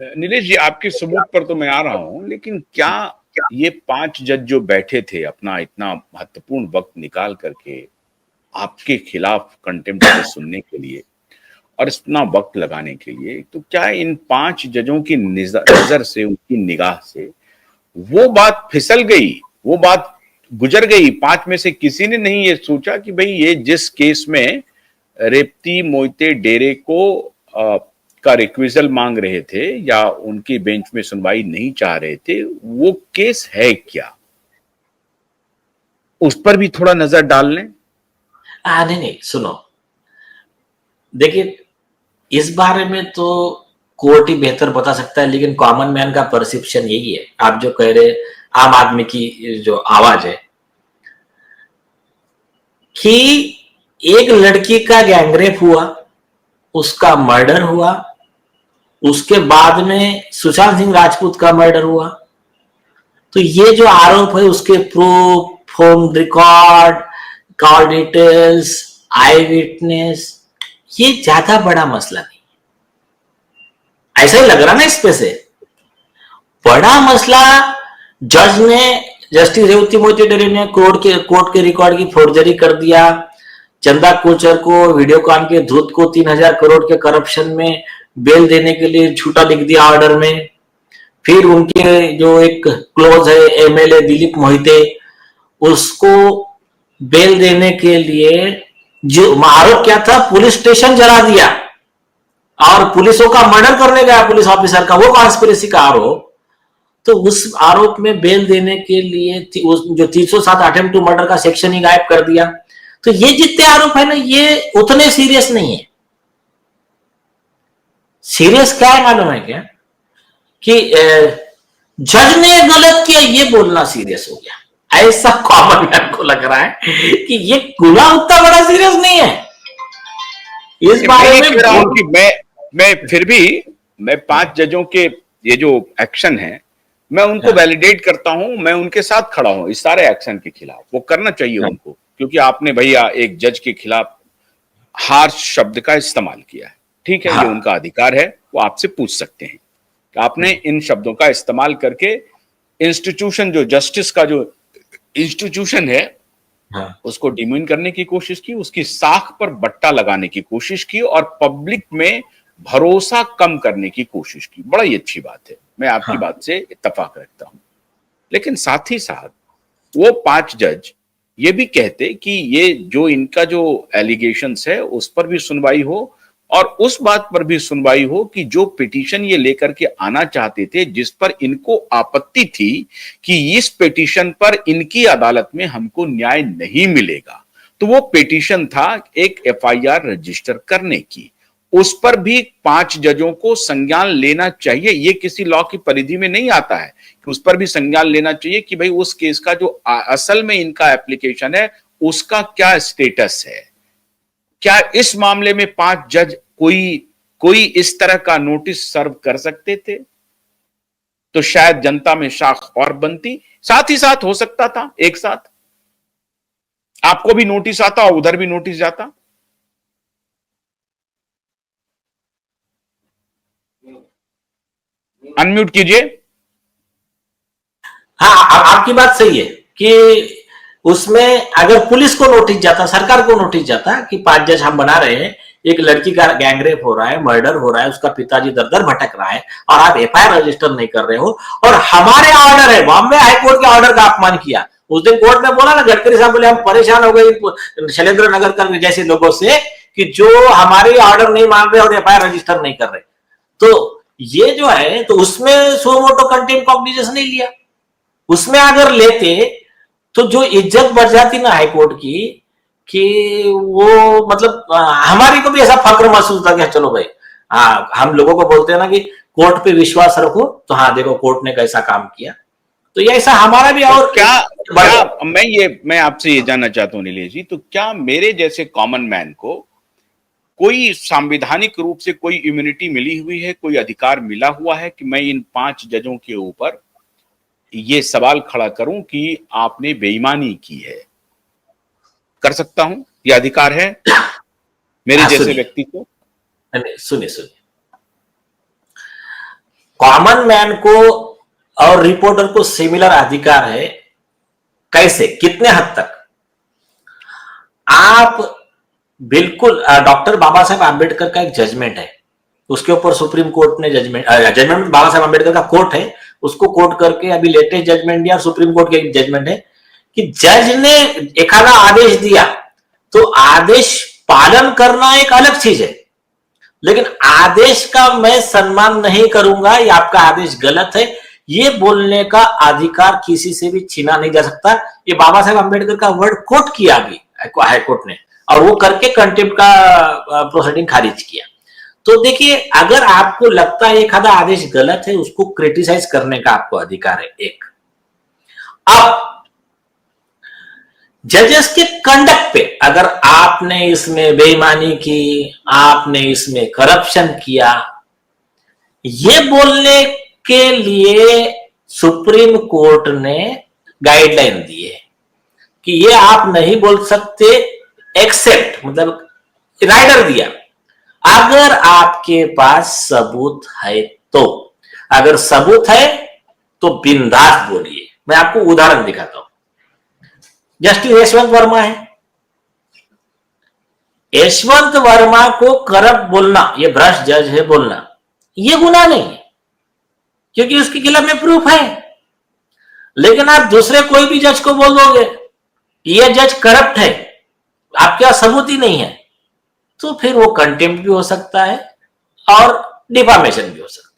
नीलेश जी, आपके सबूत पर तो मैं आ रहा हूं, लेकिन क्या ये 5 जज जो बैठे थे अपना इतना महत्वपूर्ण वक्त निकाल करके आपके खिलाफ कंटेम्प्ट केस सुनने के लिए और इतना वक्त लगाने के लिए, तो क्या इन 5 जजों की नजर से, उनकी निगाह से वो बात फिसल गई, वो बात गुजर गई? 5 में से किसी ने नहीं ये सोचा कि भाई ये जिस केस में रेप्ती मोहिते डेरे को का रिक्विजल मांग रहे थे या उनकी बेंच में सुनवाई नहीं चाह रहे थे, वो केस है क्या? उस पर भी थोड़ा नजर डाल लें। नहीं नहीं, सुनो, देखिए, इस बारे में तो कोर्ट ही बेहतर बता सकता है, लेकिन कॉमन मैन का परसेप्शन यही है। आप जो कह रहे, आम आदमी की जो आवाज है कि एक लड़की का गैंगरेप हुआ, उसका मर्डर हुआ, उसके बाद में सुशांत सिंह राजपूत का मर्डर हुआ, तो ये जो आरोप है उसके proof, phone record, call details, eye witness, ये ज्यादा बड़ा मसला नहीं। ऐसा ही लग रहा ना इस पे से। बड़ा मसला जज ने, जस्टिस रेवती मोहिते डेरे ने कोर्ट के रिकॉर्ड की फोर्जरी कर दिया, चंदा कोचर को, वीडियोकॉन के धूत को 3,000 करोड़ के करप्शन में बेल देने के लिए झूठा लिख दिया ऑर्डर में। फिर उनके जो एक क्लोज है एमएलए दिलीप मोहिते, उसको बेल देने के लिए जो आरोप क्या था, पुलिस स्टेशन जला दिया और पुलिसों का मर्डर करने गया पुलिस ऑफिसर का, वो कॉन्स्पिरेसी का आरोप। तो उस आरोप में बेल देने के लिए जो 307 अटेम्प्ट टू मर्डर का सेक्शन ही गायब कर दिया। तो ये जितने आरोप है ना, ये उतने सीरियस नहीं है। सीरियस क्या है मालूम है क्या? कि जज ने गलत किया ये बोलना सीरियस हो गया। ऐसा कॉमन मैन को लग रहा है कि ये गुनाह उतना बड़ा सीरियस नहीं है। इस बारे में कह रहा हूं कि मैं फिर भी मैं 5 जजों के ये जो एक्शन है, मैं उनको वैलिडेट करता हूं, मैं उनके साथ खड़ा हूं इस सारे एक्शन के खिलाफ। वो करना चाहिए उनको, क्योंकि आपने भैया एक जज के खिलाफ हार्श शब्द का इस्तेमाल किया है। ठीक है, ये उनका अधिकार है, वो आपसे पूछ सकते हैं कि आपने इन शब्दों का इस्तेमाल करके इंस्टीट्यूशन, जो जस्टिस का जो इंस्टीट्यूशन है, उसको डिमीन करने की कोशिश की, उसकी साख पर बट्टा लगाने की कोशिश की और पब्लिक में भरोसा कम करने की कोशिश की। बड़ा ही अच्छी बात है, मैं आपकी बात से इत्तेफाक रखता हूं। लेकिन साथ ही साथ वो 5 जज ये भी कहते कि ये जो इनका जो एलिगेशंस है उस पर भी सुनवाई हो और उस बात पर भी सुनवाई हो कि जो पिटीशन ये लेकर के आना चाहते थे, जिस पर इनको आपत्ति थी कि इस पिटीशन पर इनकी अदालत में हमको न्याय नहीं मिलेगा, तो वो पिटीशन था एक एफआईआर रजिस्टर करने की। उस पर भी 5 जजों को संज्ञान लेना चाहिए। ये किसी लॉ की परिधि में नहीं आता है कि उस पर भी संज्ञान लेना चाहिए कि भाई उस केस का जो असल में इनका एप्लीकेशन है उसका क्या स्टेटस है। क्या इस मामले में 5 जज कोई कोई इस तरह का नोटिस सर्व कर सकते थे? तो शायद जनता में शाख और बनती, साथ ही साथ हो सकता था एक साथ आपको भी नोटिस आता और उधर भी नोटिस जाता। अनम्यूट कीजिए। हाँ, आपकी बात सही है कि उसमें अगर पुलिस को नोटिस जाता, सरकार को नोटिस जाता कि 5 जज हम बना रहे हैं, एक लड़की का गैंगरेप हो रहा है, मर्डर हो रहा है, उसका पिताजी दर दर भटक रहा है और आप एफआईआर रजिस्टर नहीं कर रहे हो, और हमारे ऑर्डर है, बॉम्बे हाईकोर्ट के ऑर्डर का अपमान किया। उस दिन कोर्ट में बोला ना, गडकरी साहब बोले हम परेशान हो गए शैलेंद्र नगर कर जैसे लोगों से कि जो हमारे ऑर्डर नहीं मान रहे और एफआईआर रजिस्टर नहीं कर रहे। तो ये जो है, तो उसमें सो मोटो कंटेम्प्ट कॉग्निजेंस नहीं लिया। उसमें अगर लेते तो जो इज्जत बढ़ जाती ना हाईकोर्ट की, कि वो मतलब हमारी को भी ऐसा फक्र महसूस था कि चलो भाई, हाँ, हम लोगों को बोलते हैं ना कि कोर्ट पे विश्वास रखो, तो हाँ देखो कोर्ट ने कैसा काम किया, तो ये ऐसा हमारा भी। और क्या मैं आपसे ये जानना चाहता हूं नीलेश जी, तो क्या मेरे जैसे कॉमन मैन को कोई संवैधानिक रूप से कोई इम्यूनिटी मिली हुई है, कोई अधिकार मिला हुआ है कि मैं इन 5 जजों के ऊपर ये सवाल खड़ा करूं कि आपने बेईमानी की है? कर सकता हूं, यह अधिकार है मेरे जैसे व्यक्ति को? सुनिए सुनिए, कॉमन मैन को और रिपोर्टर को सिमिलर अधिकार है। कैसे, कितने हद तक? आप बिल्कुल, डॉक्टर बाबा साहेब आंबेडकर का एक जजमेंट है, उसके ऊपर सुप्रीम कोर्ट ने जजमेंट बाबा साहेब आंबेडकर का कोर्ट है, उसको कोर्ट करके अभी लेटेस्ट जजमेंट दिया, सुप्रीम कोर्ट के जजमेंट है कि जज ने एखादा आदेश दिया तो आदेश पालन करना एक अलग चीज है, लेकिन आदेश का मैं सम्मान नहीं करूंगा, ये आपका आदेश गलत है, ये बोलने का अधिकार किसी से भी छीना नहीं जा सकता। ये बाबा साहेब आंबेडकर का वर्ड कोट किया अभी हाईकोर्ट ने, और वो करके कंटेम्प्ट का प्रोसीडिंग खारिज किया। तो देखिए, अगर आपको लगता है एक आधा आदेश गलत है, उसको क्रिटिसाइज करने का आपको अधिकार है एक। अब जजेस के कंडक्ट पे अगर आपने इसमें बेईमानी की, आपने इसमें करप्शन किया, ये बोलने के लिए सुप्रीम कोर्ट ने गाइडलाइन दी है कि ये आप नहीं बोल सकते, एक्सेप्ट मतलब राइडर दिया, अगर आपके पास सबूत है तो। अगर सबूत है तो बिंदास बोलिए। मैं आपको उदाहरण दिखाता हूं। जस्टिस यशवंत वर्मा है, यशवंत वर्मा को करप्ट बोलना, ये भ्रष्ट जज है बोलना, ये गुनाह नहीं है क्योंकि उसके खिलाफ में प्रूफ है। लेकिन आप दूसरे कोई भी जज को बोल दोगे ये जज करप्ट है, आपके पास सबूत ही नहीं है, तो फिर वो कंटेम्प्ट भी हो सकता है और डिफामेशन भी हो सकता है।